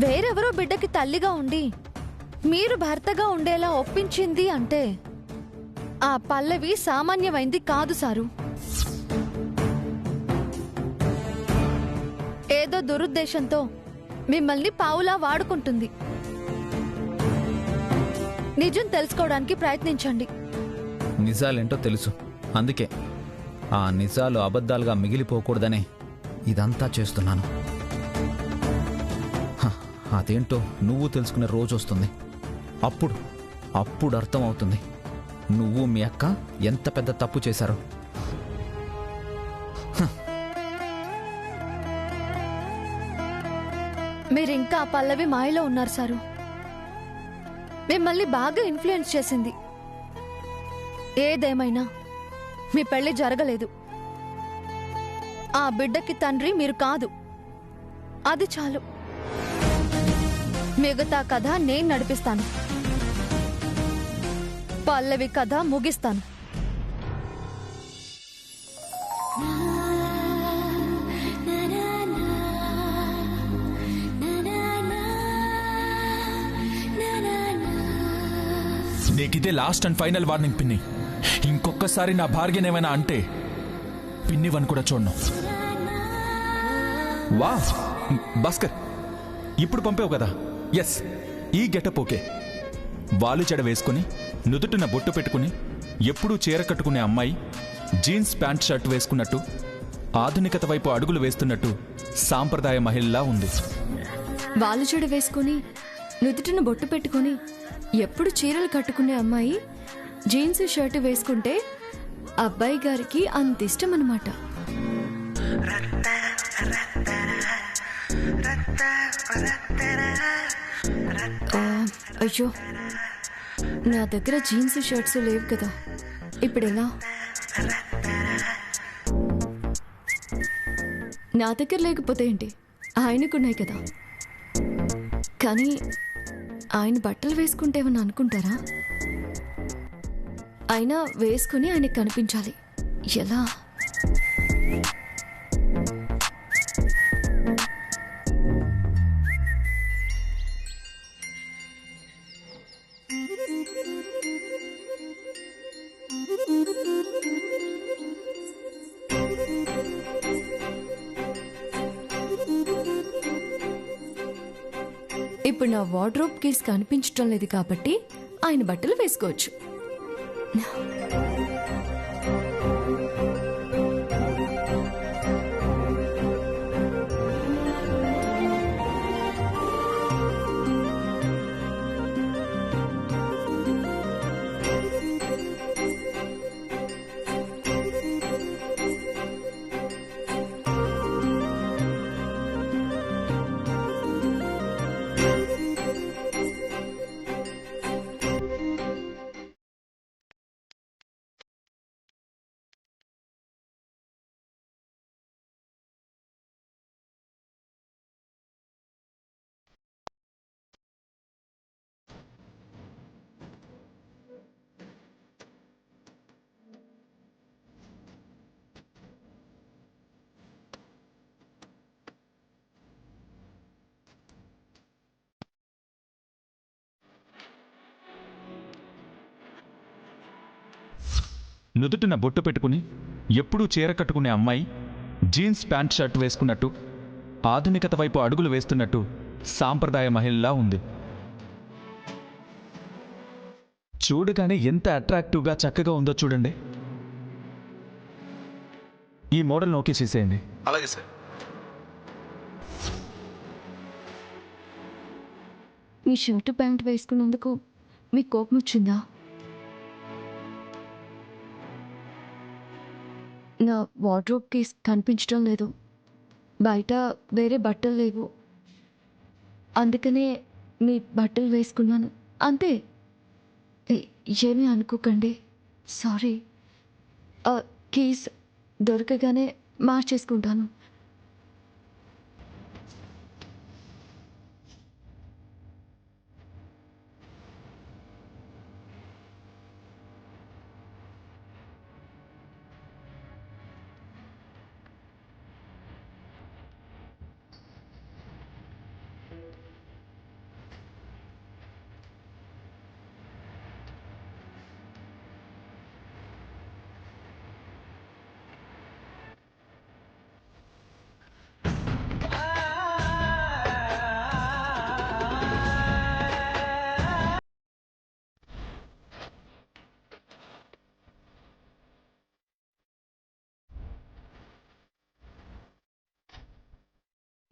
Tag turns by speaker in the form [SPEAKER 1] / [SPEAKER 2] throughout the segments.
[SPEAKER 1] వేరెవరో బిడ్డకి తల్లిగా ఉండి మీరు భర్తగా ఉండేలా ఒప్పించింది అంటే ఆ పల్లవి సామాన్యమైంది కాదు సారు. ఏదో దురుద్దేశంతో మిమ్మల్ని పావులా వాడుకుంటుంది. నిజం తెలుసుకోవడానికి ప్రయత్నించండి.
[SPEAKER 2] నిజాలేంటో తెలుసు, అందుకే ఆ నిజాలు అబద్ధాలుగా మిగిలిపోకూడదనే ఇదంతా చేస్తున్నాను. అదేంటో నువ్వు తెలుసుకునే రోజు వస్తుంది. అప్పుడు అర్థమవుతుంది నువ్వు మీ అక్క ఎంత పెద్ద తప్పు చేశారో.
[SPEAKER 1] మీరింకా ఆ పల్లవి మాయలో ఉన్నారు సారు. మిమ్మల్ని బాగా ఇన్ఫ్లుయెన్స్ చేసింది. ఏదేమైనా మీ పెళ్లి జరగలేదు. ఆ బిడ్డకి తండ్రి మీరు కాదు, అది చాలు. మిగతా కథ నేను నడిపిస్తాను. పల్లవి కథ ముగిస్తాను.
[SPEAKER 3] నీకిదే లాస్ట్ అండ్ ఫైనల్ వార్నింగ్ పిన్ని. ఇంకొకసారి నా భార్యనేమైనా అంటే పిన్నివని కూడా చూడను. వా భాస్కర్, ఇప్పుడు పంపావు కదా, ఎస్ ఈ గెటప్ ఓకే. వాలు చెడ వేసుకుని నుదుటిన బొట్టు పెట్టుకుని ఎప్పుడూ చీర కట్టుకునే అమ్మాయి జీన్స్ ప్యాంట్ షర్ట్ వేసుకున్నట్టు ఆధునికత వైపు అడుగులు వేస్తున్నట్టు సాంప్రదాయ మహిళలా ఉంది.
[SPEAKER 4] వాలు చెడ వేసుకుని నుదుటిన బొట్టు పెట్టుకుని ఎప్పుడు చీరలు కట్టుకునే అమ్మాయి జీన్స్ షర్ట్ వేసుకుంటే అబ్బాయి గారికి అంత ఇష్టం అన్నమాట. అయ్యో, నా దగ్గర జీన్స్ షర్ట్స్ లేవు కదా, ఇప్పుడెలా? నా దగ్గర లేకపోతే ఏంటి, ఆయనకున్నాయి కదా. కానీ ఆయన బట్టలు వేసుకుంటే ఏమన్నా అనుకుంటారా? అయినా వేసుకుని ఆయనకు కనిపించాలి. ఎలా? ఇప్పుడు నా వార్డ్రోబ్ కీస్ కనిపించడం లేదు కాబట్టి ఆయన బట్టలు వేసుకోవచ్చు.
[SPEAKER 3] నుదుటిన బొట్టు పెట్టుకుని ఎప్పుడూ చీర కట్టుకునే అమ్మాయి జీన్స్ ప్యాంట్ షర్ట్ వేసుకున్నట్టు ఆధునికత వైపు అడుగులు వేస్తున్నట్టు సాంప్రదాయ మహిళలా ఉంది. చూడగానే ఎంత అట్రాక్టివ్గా చక్కగా ఉందో చూడండి. ఈ మోడల్ ఓకే చేసేయండి.
[SPEAKER 5] అలాగే సార్.
[SPEAKER 4] మీ షర్టు ప్యాంట్ వేసుకున్నందుకు మీకు కోపం వచ్చిందా? నా వార్డ్రోబ్ కేస్ కనిపించడం లేదు, బయట వేరే బట్టలు లేవు, అందుకనే మీ బట్టలు వేసుకున్నాను అంతే. ఏమీ అనుకోకండి, సారీ. కీస్ దొరకగానే మార్చేసుకుంటాను.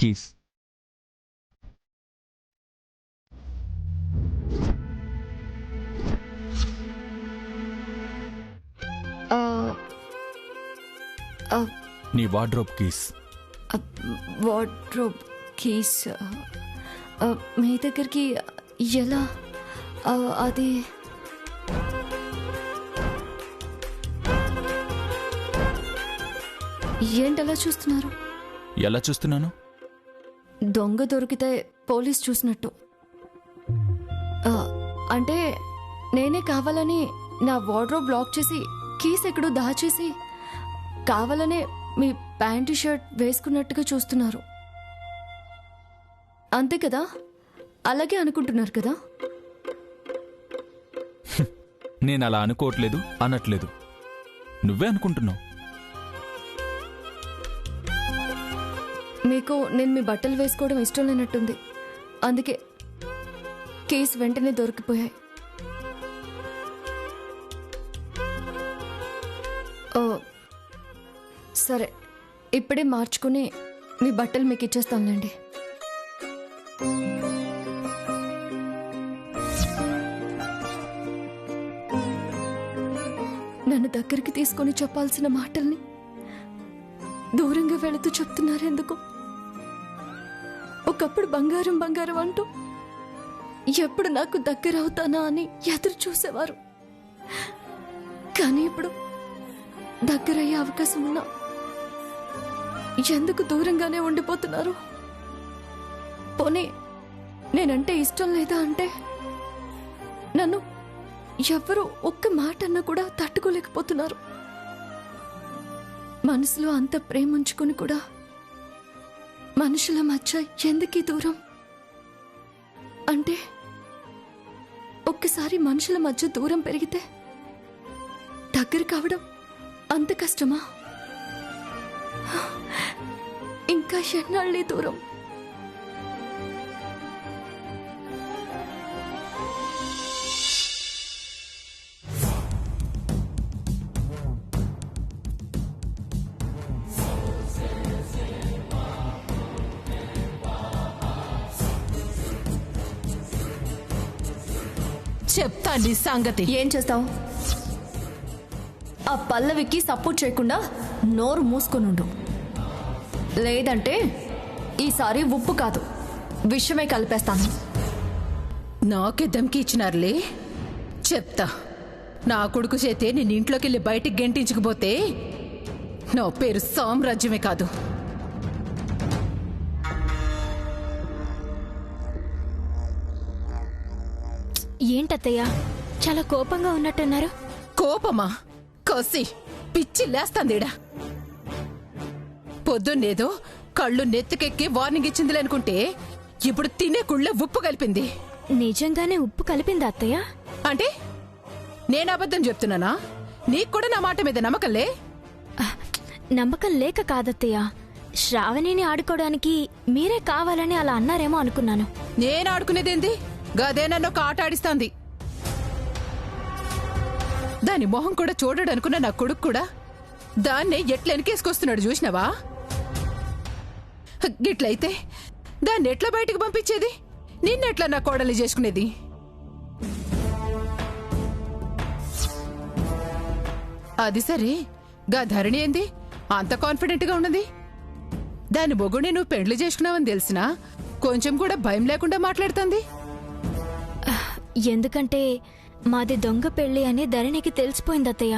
[SPEAKER 3] కీస్. నీ వార్డ్రోబ్ కీస్.
[SPEAKER 4] వార్డ్రోబ్ కీస్ మీ దగ్గరికి ఎలా? అది ఏంటలా చూస్తున్నారు?
[SPEAKER 3] ఎలా చూస్తున్నాను?
[SPEAKER 4] దొంగ దొరికితే పోలీస్ చూసినట్టు. అంటే నేనే కావాలని నా వార్డ్రోబ్ బ్లాక్ చేసి కీస్ ఎక్కడో దాచేసి కావాలనే మీ ప్యాంటు షర్ట్ వేసుకున్నట్టుగా చూస్తున్నారు అంతే కదా? అలాగే అనుకుంటున్నారు కదా?
[SPEAKER 3] నేను అలా అనుకోవట్లేదు, అనట్లేదు. నువ్వే అనుకుంటున్నావు.
[SPEAKER 4] మీకు నేను మీ బట్టలు వేసుకోవడం ఇష్టం లేనట్టుంది. అందుకే కేసు వెంటనే దొరికిపోయాయి. ఓ సరే, ఇప్పుడే మార్చుకుని మీ బట్టలు మీకు ఇచ్చేస్తానులేండి. నన్ను దగ్గరికి తీసుకొని చెప్పాల్సిన మాటల్ని దూరంగా వెళుతూ చెప్తున్నారు ఎందుకు? ఒకప్పుడు బంగారం బంగారం అంటూ ఎప్పుడు నాకు దగ్గర అవుతానా అని ఎదురు చూసేవారు. కానీ ఇప్పుడు దగ్గరయ్యే అవకాశం ఉన్నా ఎందుకు దూరంగానే ఉండిపోతున్నారు? పోనీ నేనంటే ఇష్టం లేదా అంటే నన్ను ఎవరు ఒక్క మాట అన్నా కూడా తట్టుకోలేకపోతున్నారు. మనసులో అంత ప్రేమ ఉంచుకొని కూడా మనుషుల మధ్య ఎందుకీ దూరం? అంటే ఒక్కసారి మనుషుల మధ్య దూరం పెరిగితే దగ్గర కావడం అంత కష్టమా? ఇంకా ఎన్నాళ్ళీ దూరం?
[SPEAKER 5] చెప్తా నీ సంగతి.
[SPEAKER 4] ఏం చేస్తావు? ఆ పల్లవికి సపోర్ట్ చేయకుండా నోరు మూసుకొనుండు. లేదంటే ఈసారి ఉప్పు కాదు విషమే కలిపేస్తాను.
[SPEAKER 5] నాకే దమ్కి ఇచ్చినారులే. చెప్తా. నా కొడుకు చేతే నేను ఇంట్లోకి వెళ్ళి బయటికి గెంటించకపోతే నా పేరు సామ్రాజ్యమే కాదు.
[SPEAKER 1] ఏంటత్తయ్య చాలా కోపంగా ఉన్నట్టున్నారు?
[SPEAKER 5] కోపమా? కసి పిచ్చి లేస్తాందిడా. పొద్దున్నేదో కళ్ళు నెత్తికెక్కి వార్నింగ్ ఇచ్చిందిలే అనుకుంటే ఇప్పుడు తినే కుళ్ళ ఉప్పు కలిపింది.
[SPEAKER 1] నిజంగానే ఉప్పు కలిపిందా అత్తయ్య?
[SPEAKER 5] అంటే నేను అబద్ధం చెప్తున్నానా? నీకు కూడా నా మాట మీద నమ్మకంలే?
[SPEAKER 1] నమ్మకం లేక కాదత్తయ్య, శ్రావణిని ఆడుకోవడానికి మీరే కావాలని అలా అన్నారేమో అనుకున్నాను.
[SPEAKER 5] నేను ఆడుకునేదేంది? గదే నన్ను ఒక ఆట ఆడిస్తాంది. దాని మొహం కూడా చూడడనుకున్న నా కొడుకు కూడా దాన్నే ఎట్లా వెనకేసుకొస్తున్నాడు చూసినావా? గిట్లయితే దాన్ని ఎట్లా బయటకు పంపించేది? నిన్నెట్లా నా కోడలి చేసుకునేది? అది సరే, గా ధరణి ఏంది అంత కాన్ఫిడెంట్ గా ఉన్నది? దాని మొగుడిని నువ్వు పెండ్లు చేసుకున్నావని తెలిసినా కొంచెం కూడా భయం లేకుండా మాట్లాడుతుంది.
[SPEAKER 1] ఎందుకంటే మాది దొంగ పెళ్లి అని ధరణికి తెలిసిపోయింది అత్తయ్య.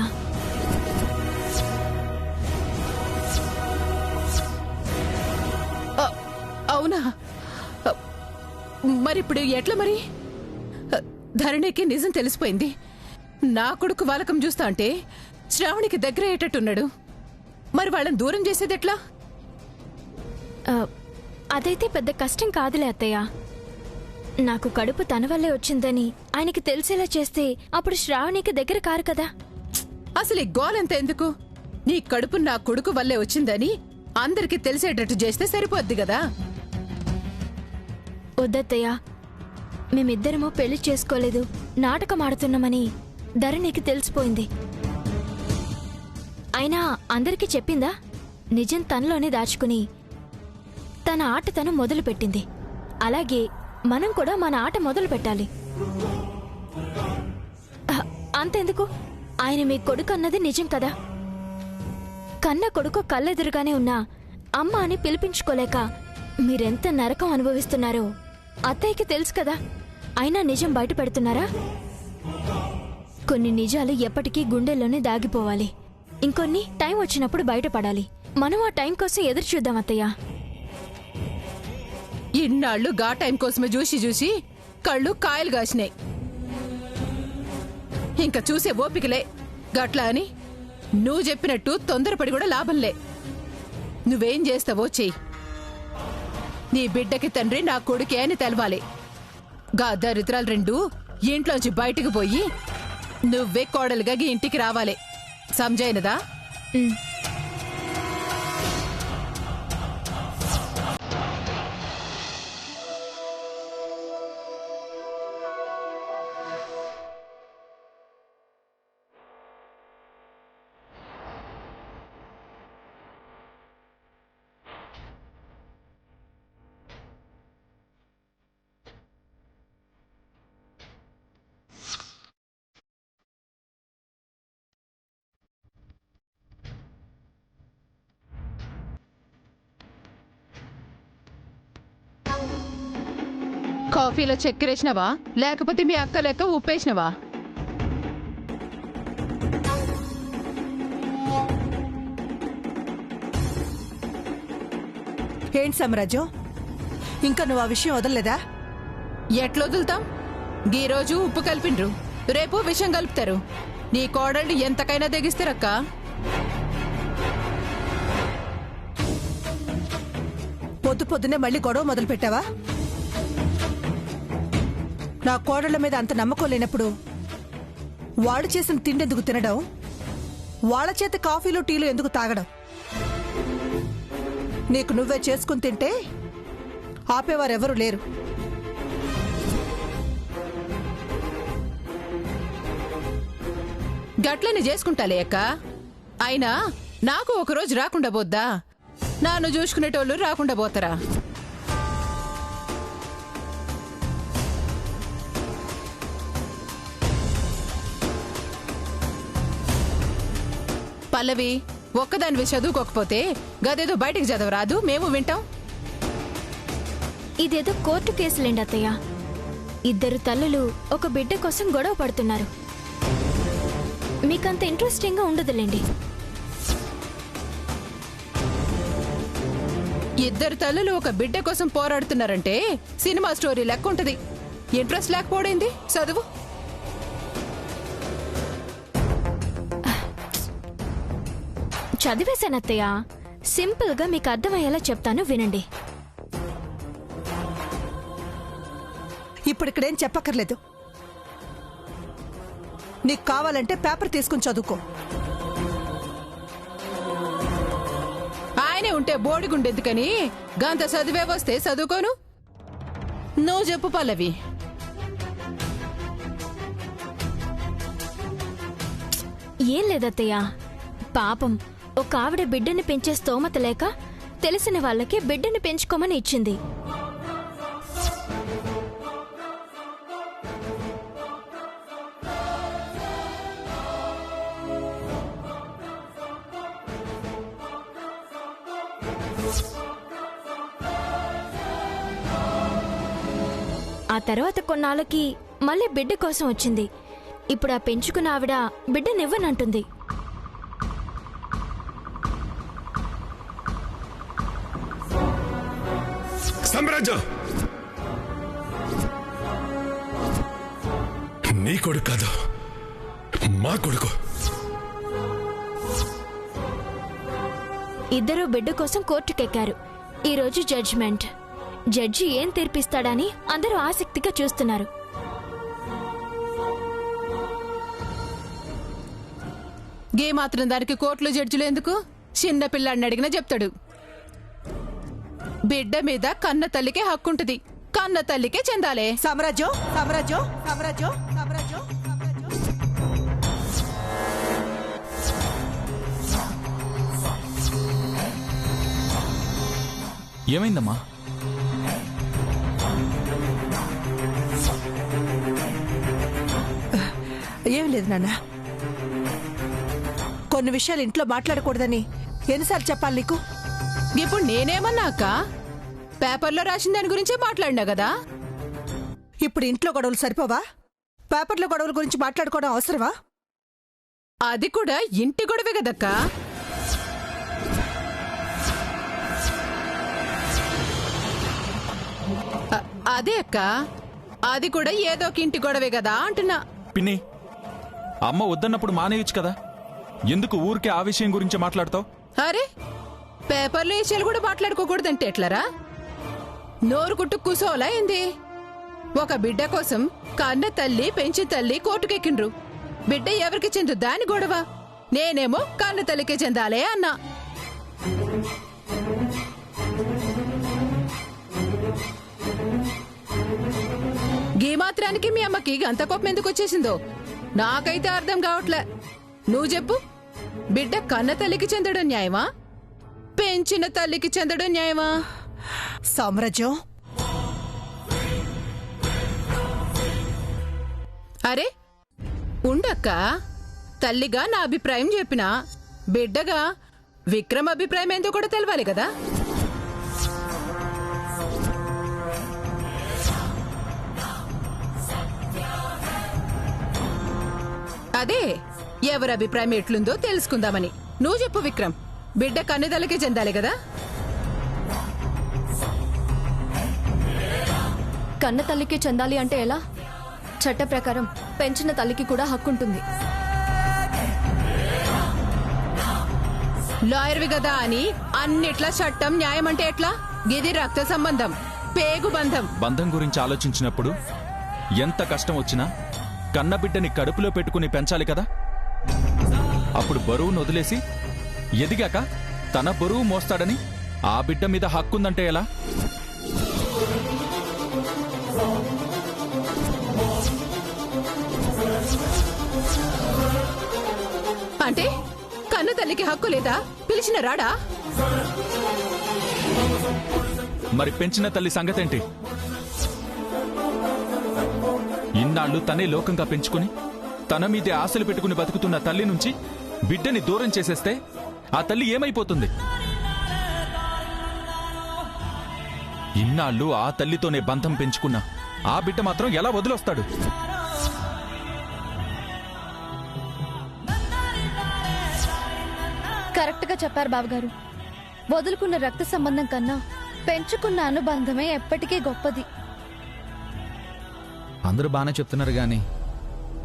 [SPEAKER 5] అవునా? మరిప్పుడు ఎట్లా మరి? ధరణికి నిజం తెలిసిపోయింది. నా కొడుకు వాలకం చూస్తా అంటే శ్రావణికి దగ్గర అయ్యేటట్టున్నాడు. మరి వాళ్ళని దూరం చేసేది ఎట్లా?
[SPEAKER 1] అదైతే పెద్ద కష్టం కాదులే అత్తయ్య. నాకు కడుపు తన వల్లే వచ్చిందని ఆయనకి తెలిసేలా చేస్తే అప్పుడు శ్రావణికి దగ్గర కారు కదా.
[SPEAKER 5] అసలు ఈ గోలంత ఎందుకు? నీ కడుపు నా కొడుకు వల్లే వచ్చిందని అందరికీ తెలిసేటట్టు చేస్తే సరిపోద్ది కదా.
[SPEAKER 1] వద్దత్తయ్య, మేమిద్దరము పెళ్లి చేసుకోలేదు, నాటకం ఆడుతున్నామని ధరణికి తెలిసిపోయింది. అయినా అందరికీ చెప్పిందా? నిజం తనలోనే దాచుకుని
[SPEAKER 6] తన ఆట తను మొదలుపెట్టింది. అలాగే మనం కూడా మన ఆట మొదలు పెట్టాలి. అంతెందుకు, ఆయన మీ కొడుకు అన్నది నిజం కదా. కన్న కొడుకు కళ్ళెదురుగానే ఉన్నా అమ్మ అని పిలిపించుకోలేక మీరెంత నరకం అనుభవిస్తున్నారో అత్తయ్యకి తెలుసు కదా. అయినా నిజం బయట పెడుతున్నారా? కొన్ని నిజాలు ఎప్పటికీ గుండెల్లోనే దాగిపోవాలి. ఇంకొన్ని టైం వచ్చినప్పుడు బయటపడాలి. మనం ఆ టైం కోసం ఎదురు చూద్దాం అత్తయ్య.
[SPEAKER 5] ఇన్నాళ్ళు గా టైం కోసమే చూసి కళ్ళు కాయలు కాసినాయి. ఇంకా చూసే ఓపికలే. గట్లా అని నువ్వు చెప్పినట్టు తొందరపడి కూడా లాభంలే. నువ్వేం చేస్తావో చెయ్యి. నీ బిడ్డకి తండ్రి నా కొడుకే అని తెలవాలి. గా దరిద్రాలు రెండు ఇంట్లోంచి బయటకు పోయి నువ్వే కోడలుగా ఇంటికి రావాలి. సంజైనదా? కాఫీలో చక్కెరేసినవా లేకపోతే మీ అక్క లెక్క ఉప్పేసినవా?
[SPEAKER 7] ఏంటి సామ్రాజ్యం, ఇంకా నువ్వు ఆ విషయం వదలలేదా?
[SPEAKER 5] ఎట్లొదులుతాం? గీరోజు ఉప్పు కలిపిండ్రు, రేపు విషం కలుపుతారు. నీ కోడళ్ళు ఎంతకైనా తెగిస్తారక్క.
[SPEAKER 7] పొద్దునే మళ్ళీ గొడవ మొదలు పెట్టావా? నా కోడళ్ల మీద అంత నమ్మకం లేనప్పుడు వాళ్ళు చేసిన తిండెందుకు తినడం, వాళ్ళ చేత కాఫీలు టీలు ఎందుకు తాగడం? నీకు నువ్వే చేసుకుని తింటే ఆపేవారెవరూ లేరు.
[SPEAKER 5] గట్లని చేసుకుంటాలే అక్క. అయినా నాకు ఒకరోజు రాకుండా పోద్దా? నాన్ను చూసుకునేటోళ్ళు రాకుండా పోతారా? పల్లవి, ఒక్కదానివి చదువుకోకపోతే గదేదో బయటికి చదవరాదు, మేము వింటాం.
[SPEAKER 6] ఇదేదో కోర్టు కేసులేండి అత్తయ్య. ఇద్దరు తల్లులు ఒక బిడ్డ కోసం గొడవ పడుతున్నారు. మీకంత ఇంట్రెస్టింగ్ గా ఉండదులేండి.
[SPEAKER 5] ఇద్దరు తల్లులు ఒక బిడ్డ కోసం పోరాడుతున్నారంటే సినిమా స్టోరీ లెక్క ఉంటది. ఇంట్రెస్ట్ లేకపోయింది చదువు.
[SPEAKER 6] చదివేశానత్తయ్య. సింపుల్ గా మీకు అర్థమయ్యేలా చెప్తాను, వినండి.
[SPEAKER 7] ఇప్పుడిక్కడేం చెప్పక్కర్లేదు. నీకు కావాలంటే పేపర్ తీసుకుని చదువుకో.
[SPEAKER 5] ఆయనే ఉంటే బోడిగుండెందుకని గంత చదివే వస్తే చదువుకోను. నువ్వు చెప్పు పల్లవి.
[SPEAKER 6] ఏం లేదత్తయ్య, పాపం ఒక ఆవిడ బిడ్డని పెంచే స్తోమత లేక తెలిసిన వాళ్ళకి బిడ్డని పెంచుకోమని ఇచ్చింది. ఆ తర్వాత కొన్నాళ్ళకి మళ్ళీ బిడ్డ కోసం వచ్చింది. ఇప్పుడు ఆ పెంచుకున్న ఆవిడ బిడ్డనివ్వనంటుంది.
[SPEAKER 8] సామ్రాజ్యం, నీ కొడుకు కాదు, మా కొడుకు.
[SPEAKER 6] ఇద్దరూ బిడ్డ కోసం కోర్టుకెక్కారు. ఈరోజు జడ్జిమెంట్. జడ్జి ఏం తీర్పిస్తాడని అందరూ ఆసక్తిగా చూస్తున్నారు.
[SPEAKER 5] గే మాత్రం దానికి కోర్టులో జడ్జిలు ఎందుకు? చిన్న పిల్లాడిని అడిగినా చెప్తాడు. బిడ్డ మీద కన్న తల్లికే హక్కుంటది, కన్న తల్లికే చెందాలే.
[SPEAKER 7] సామ్రాజ్యం, సామ్రాజ్యం, సామ్రాజ్యం, సామ్రాజ్యం.
[SPEAKER 3] ఏమైందమ్మా?
[SPEAKER 7] ఏం లేదు నాన్న. కొన్ని విషయాలు ఇంట్లో మాట్లాడకూడదని ఎన్నిసార్లు చెప్పాలి నీకు?
[SPEAKER 5] ఇప్పుడు నేనేమన్నా అక్క? పేపర్లో రాసిన దాని గురించే మాట్లాడినా కదా.
[SPEAKER 7] ఇప్పుడు ఇంట్లో గొడవలు సరిపోవా? పేపర్లో గొడవల గురించి మాట్లాడుకోవడం అవసరమా?
[SPEAKER 5] అది కూడా ఇంటి గొడవే కదక్కా. అదే అక్క, అది కూడా ఏదో ఒక ఇంటి గొడవే కదా అంటున్నా.
[SPEAKER 3] పిన్ని, అమ్మ వద్దన్నప్పుడు మానేయచ్చు కదా, ఎందుకు ఊరికే ఆ విషయం గురించి మాట్లాడతావు?
[SPEAKER 5] అరే, పేపర్లో విషయాలు కూడా మాట్లాడుకోకూడదంటే ఎట్లరా? నోరు కుట్టు కూసోలా ఏంది? ఒక బిడ్డ కోసం కన్న తల్లి పెంచి తల్లి కోర్టుకెక్కిండ్రు. బిడ్డ ఎవరికి చెందు దాని గొడవ. నేనేమో కన్న తల్లికే చెందాలే అన్నా. గీ మాత్రానికి మీ అమ్మకి అంత కోపం ఎందుకు వచ్చేసిందో నాకైతే అర్థం కావట్లే. నువ్వు చెప్పు, బిడ్డ కన్న తల్లికి చెందడం న్యాయమా, పెంచిన తల్లికి చెందడం న్యాయమా?
[SPEAKER 7] సామ్రాజ్యం,
[SPEAKER 5] అరే ఉండక్క, తల్లిగా నా అభిప్రాయం చెప్పినా బిడ్డగా విక్రమ్ అభిప్రాయం ఏందో కూడా తెలవాలి కదా. అదే ఎవరి అభిప్రాయం ఎట్లుందో తెలుసుకుందామని. నువ్వు చెప్పు విక్రమ్, బిడ్డ కన్నెదలకే చెందాలి కదా?
[SPEAKER 4] కన్న తల్లికి చెందాలి అంటే ఎలా? చట్ట ప్రకారం పెంచిన తల్లికి కూడా హక్కుంటుంది.
[SPEAKER 5] లాయర్వి కదా అని అన్నిట్లా చట్టం న్యాయం అంటే ఎట్లా? గిది రక్త సంబంధం, పేగు బంధం.
[SPEAKER 3] బంధం గురించి ఆలోచించినప్పుడు ఎంత కష్టం వచ్చినా కన్నబిడ్డని కడుపులో పెట్టుకుని పెంచాలి కదా. అప్పుడు బరువును వదిలేసి ఎదిగాక తన బరువు మోస్తాడని ఆ బిడ్డ మీద హక్కుందంటే ఎలా?
[SPEAKER 5] అంటే కన్న తల్లికి హక్కు లేదా? పిలిచిన రాడా?
[SPEAKER 3] మరి పెంచిన తల్లి సంగతేంటి? ఇన్నాళ్లు తనే లోకంగా పెంచుకుని తన మీదే ఆశలు పెట్టుకుని బతుకుతున్న తల్లి నుంచి బిడ్డని దూరం చేసేస్తే ఆ తల్లి ఏమైపోతుంది? ఇన్నాళ్లు ఆ తల్లితోనే బంధం పెంచుకున్నా ఆ బిడ్డ మాత్రం ఎలా వదిలొస్తాడు?
[SPEAKER 1] కరెక్ట్ గా చెప్పారు బావగారు. వదులుకున్న రక్త సంబంధం కన్నా పెంచుకున్న అనుబంధమే ఎప్పటికీ గొప్పది.
[SPEAKER 2] అందరూ బాగానే చెప్తున్నారు కానీ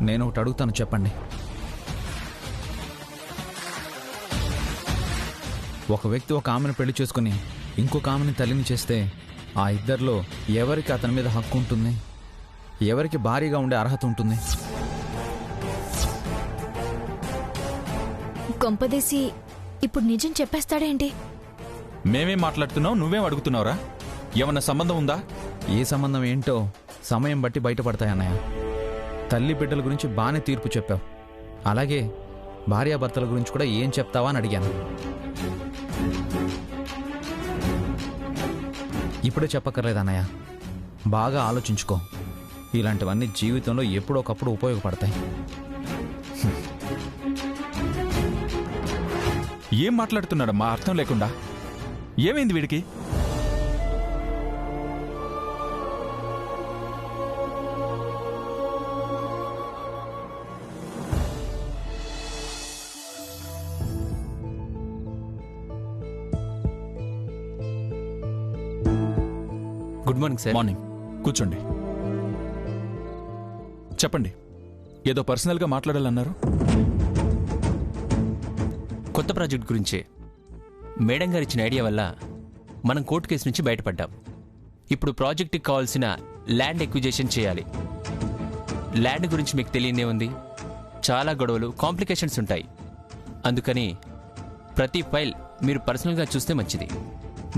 [SPEAKER 2] నేను ఒకటి అడుగుతాను, చెప్పండి. ఒక వ్యక్తి ఒక ఆమెను పెళ్లి చేసుకుని ఇంకొక ఆమెని తల్లిని చేస్తే ఆ ఇద్దరిలో ఎవరికి అతని మీద హక్కు ఉంటుంది? ఎవరికి భారీగా ఉండే అర్హత ఉంటుంది?
[SPEAKER 6] కొంపదేసి ఇప్పుడు నిజం చెప్పేస్తాడేంటి?
[SPEAKER 3] మేమేం మాట్లాడుతున్నావు, నువ్వేం అడుగుతున్నావురా? ఏమన్నా సంబంధం ఉందా?
[SPEAKER 2] ఏ సంబంధం ఏంటో సమయం బట్టి బయటపడతాయన్నయ్య. తల్లి బిడ్డల గురించి బాగానే తీర్పు చెప్పావు, అలాగే భార్యాభర్తల గురించి కూడా ఏం చెప్తావా అని అడిగాను. ఇప్పుడే చెప్పక్కర్లేదన్నయ్య, బాగా ఆలోచించుకో. ఇలాంటివన్నీ జీవితంలో ఎప్పుడొకప్పుడు ఉపయోగపడతాయి.
[SPEAKER 3] ఏం మాట్లాడుతున్నాడమ్మా అర్థం లేకుండా? ఏమైంది వీడికి?
[SPEAKER 9] Good morning sir.
[SPEAKER 3] మార్నింగ్. కూర్చోండి. చెప్పండి, ఏదో పర్సనల్గా మాట్లాడాలన్నారు.
[SPEAKER 9] కొత్త ప్రాజెక్ట్ గురించే. మేడం గారు ఇచ్చిన ఐడియా వల్ల మనం కోర్టు కేసు నుంచి బయటపడ్డాం. ఇప్పుడు ప్రాజెక్ట్కి కావాల్సిన ల్యాండ్ ఎక్విజేషన్ చేయాలి. ల్యాండ్ గురించి మీకు తెలియనే ఉంది, చాలా గొడవలు, కాంప్లికేషన్స్ ఉంటాయి. అందుకని ప్రతి ఫైల్ మీరు పర్సనల్గా చూస్తే మంచిది.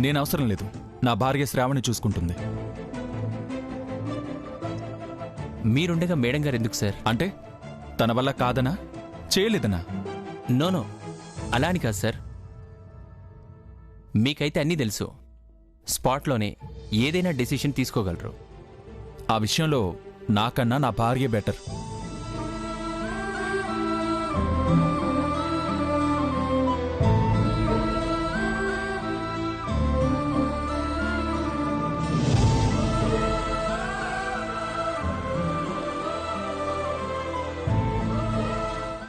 [SPEAKER 3] నేను అవసరం లేదు, నా భార్య శ్రావణి చూసుకుంటుంది.
[SPEAKER 9] మీరుండగా మేడం గారు ఎందుకు సార్?
[SPEAKER 3] అంటే తన వల్ల కాదనా, చేయలేదనా?
[SPEAKER 9] నో, అలా అని కాదు సార్. మీకైతే అన్నీ తెలుసు. స్పాట్లోనే ఏదైనా డెసిషన్ తీసుకోగలరు.
[SPEAKER 3] ఆ విషయంలో నాకన్నా నా భార్య బెటర్.